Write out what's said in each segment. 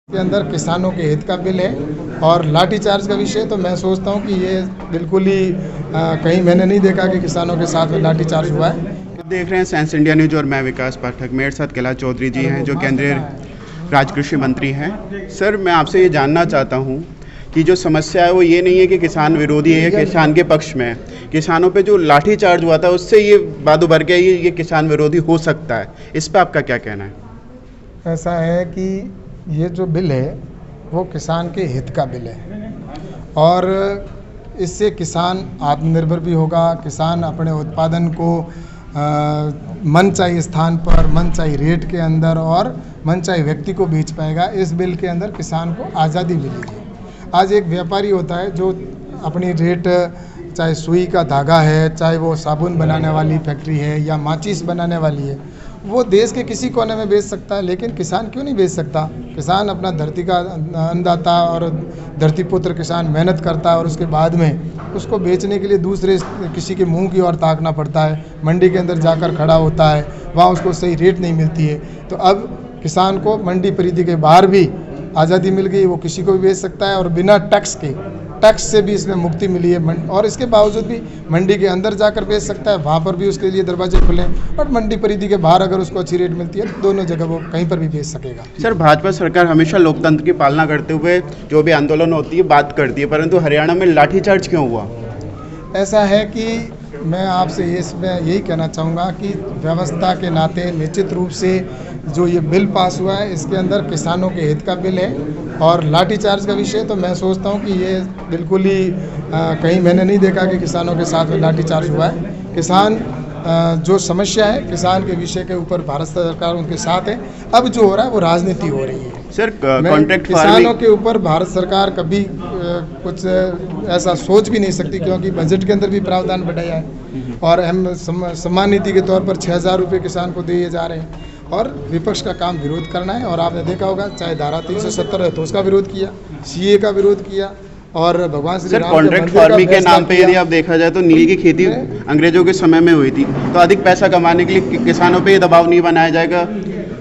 के अंदर किसानों के हित का बिल है और लाठीचार्ज का विषय तो मैं सोचता हूं कि ये बिल्कुल ही कहीं मैंने नहीं देखा कि किसानों के साथ में लाठीचार्ज हुआ है। देख रहे हैं साइंस इंडिया न्यूज और मैं विकास पाठक। मेरे साथ कैलाश चौधरी जी हैं जो केंद्रीय राज्य कृषि मंत्री हैं। सर, मैं आपसे ये जानना चाहता हूँ कि जो समस्या है वो ये नहीं है कि किसान विरोधी है या किसान के पक्ष में है। किसानों पे जो लाठीचार्ज हुआ था उससे ये बात उभर के ये किसान विरोधी हो सकता है, इस पर आपका क्या कहना है? ऐसा है कि ये जो बिल है वो किसान के हित का बिल है और इससे किसान आत्मनिर्भर भी होगा। किसान अपने उत्पादन को मनचाही स्थान पर मनचाही रेट के अंदर और मनचाही व्यक्ति को बेच पाएगा। इस बिल के अंदर किसान को आज़ादी मिलेगी। आज एक व्यापारी होता है जो अपनी रेट, चाहे सुई का धागा है, चाहे वो साबुन बनाने वाली फैक्ट्री है या माचिस बनाने वाली है, वो देश के किसी कोने में बेच सकता है, लेकिन किसान क्यों नहीं बेच सकता? किसान अपना धरती का अन्नदाता और धरती पुत्र किसान मेहनत करता है और उसके बाद में उसको बेचने के लिए दूसरे किसी के मुंह की ओर ताकना पड़ता है। मंडी के अंदर जाकर खड़ा होता है, वहाँ उसको सही रेट नहीं मिलती है। तो अब किसान को मंडी परिधि के बाहर भी आज़ादी मिल गई, वो किसी को भी बेच सकता है और बिना टैक्स से भी इसमें मुक्ति मिली है। और इसके बावजूद भी मंडी के अंदर जाकर बेच सकता है, वहाँ पर भी उसके लिए दरवाजे खुले हैं और मंडी परिधि के बाहर अगर उसको अच्छी रेट मिलती है तो दोनों जगह वो कहीं पर भी बेच सकेगा। सर, भाजपा सरकार हमेशा लोकतंत्र की पालना करते हुए जो भी आंदोलन होती है बात करती है, परंतु हरियाणा में लाठीचार्ज क्यों हुआ? ऐसा है कि मैं आपसे इसमें यही कहना चाहूँगा कि व्यवस्था के नाते निश्चित रूप से जो ये बिल पास हुआ है इसके अंदर किसानों के हित का बिल है और लाठीचार्ज का विषय तो मैं सोचता हूँ कि ये बिल्कुल ही कहीं मैंने नहीं देखा कि किसानों के साथ में लाठीचार्ज हुआ है। किसान जो समस्या है किसान के विषय के ऊपर भारत सरकार उनके साथ है। अब जो हो रहा है वो राजनीति हो रही है। सर, कॉन्ट्रैक्ट किसानों के ऊपर भारत सरकार कभी कुछ ऐसा सोच भी नहीं सकती, क्योंकि बजट के अंदर भी प्रावधान बढ़ाया है और हम सम्मान निधि के तौर पर 6,000 रुपये किसान को दिए जा रहे हैं और विपक्ष का काम विरोध करना है। और आपने देखा होगा चाहे धारा 370 है तो उसका विरोध किया, सीए का विरोध किया और भगवान श्री राम कॉन्ट्रैक्ट फार्मिंग के नाम पे यदि आप देखा जाए तो नील की खेती अंग्रेजों के समय में हुई थी, तो अधिक पैसा कमाने के लिए किसानों पे ये दबाव नहीं बनाया जाएगा,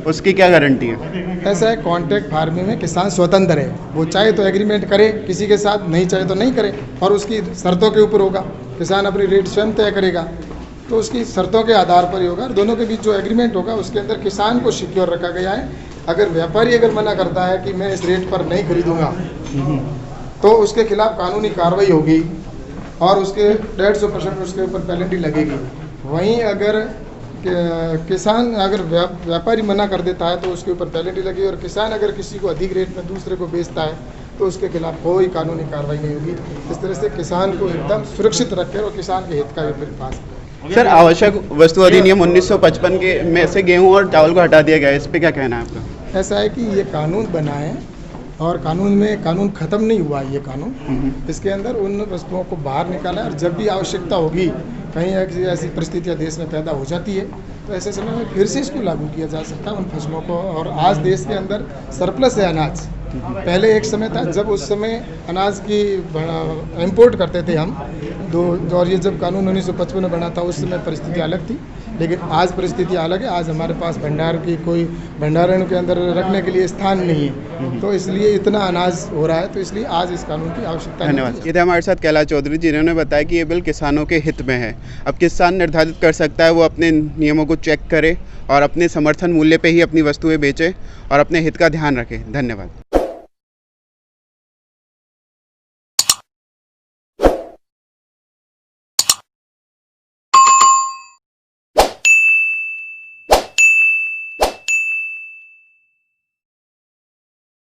उसकी क्या गारंटी है? ऐसा है, कॉन्ट्रैक्ट फार्मिंग में किसान स्वतंत्र है, वो चाहे तो एग्रीमेंट करे किसी के साथ, नहीं चाहे तो नहीं करे और उसकी शर्तों के ऊपर होगा। किसान अपनी रेट स्वयं तय करेगा तो उसकी शर्तों के आधार पर ही होगा। दोनों के बीच जो एग्रीमेंट होगा उसके अंदर किसान को सिक्योर रखा गया है। अगर व्यापारी अगर मना करता है कि मैं इस रेट पर नहीं खरीदूंगा तो उसके खिलाफ कानूनी कार्रवाई होगी और उसके 150% उसके ऊपर पेनल्टी लगेगी। वहीं अगर किसान अगर व्यापारी मना कर देता है तो उसके ऊपर पेनल्टी लगेगी और किसान अगर किसी को अधिक रेट में दूसरे को बेचता है तो उसके खिलाफ कोई कानूनी कार्रवाई नहीं होगी। इस तरह से किसान को एकदम सुरक्षित रखे और किसान के हित का ये बिल पास करें। सर, आवश्यक वस्तु अधिनियम 1955 के में से गेहूं और चावल को हटा दिया गया है, इस पे क्या कहना है आपका? ऐसा है कि ये कानून बना है और कानून ख़त्म नहीं हुआ ये कानून। इसके अंदर उन वस्तुओं को बाहर निकाला है और जब भी आवश्यकता होगी, कहीं ऐसी परिस्थितियाँ देश में पैदा हो जाती है तो ऐसे समय में फिर से इसको लागू किया जा सकता है उन फसलों को। और आज देश के अंदर सरप्लस है अनाज। पहले एक समय था जब उस समय अनाज की इंपोर्ट करते थे हम और ये जब कानून 1955 में बना था उस समय परिस्थिति अलग थी, लेकिन आज परिस्थिति अलग है। आज हमारे पास भंडारण के अंदर रखने के लिए स्थान नहीं है, तो इसलिए इतना अनाज हो रहा है, तो इसलिए आज इस कानून की आवश्यकता है। धन्यवाद। ये थे हमारे साथ कैलाश चौधरी जिन्होंने बताया कि ये बिल किसानों के हित में है। अब किसान निर्धारित कर सकता है वो अपने नियमों को चेक करे और अपने समर्थन मूल्य पे ही अपनी वस्तुएं बेचे और अपने हित का ध्यान रखे। धन्यवाद।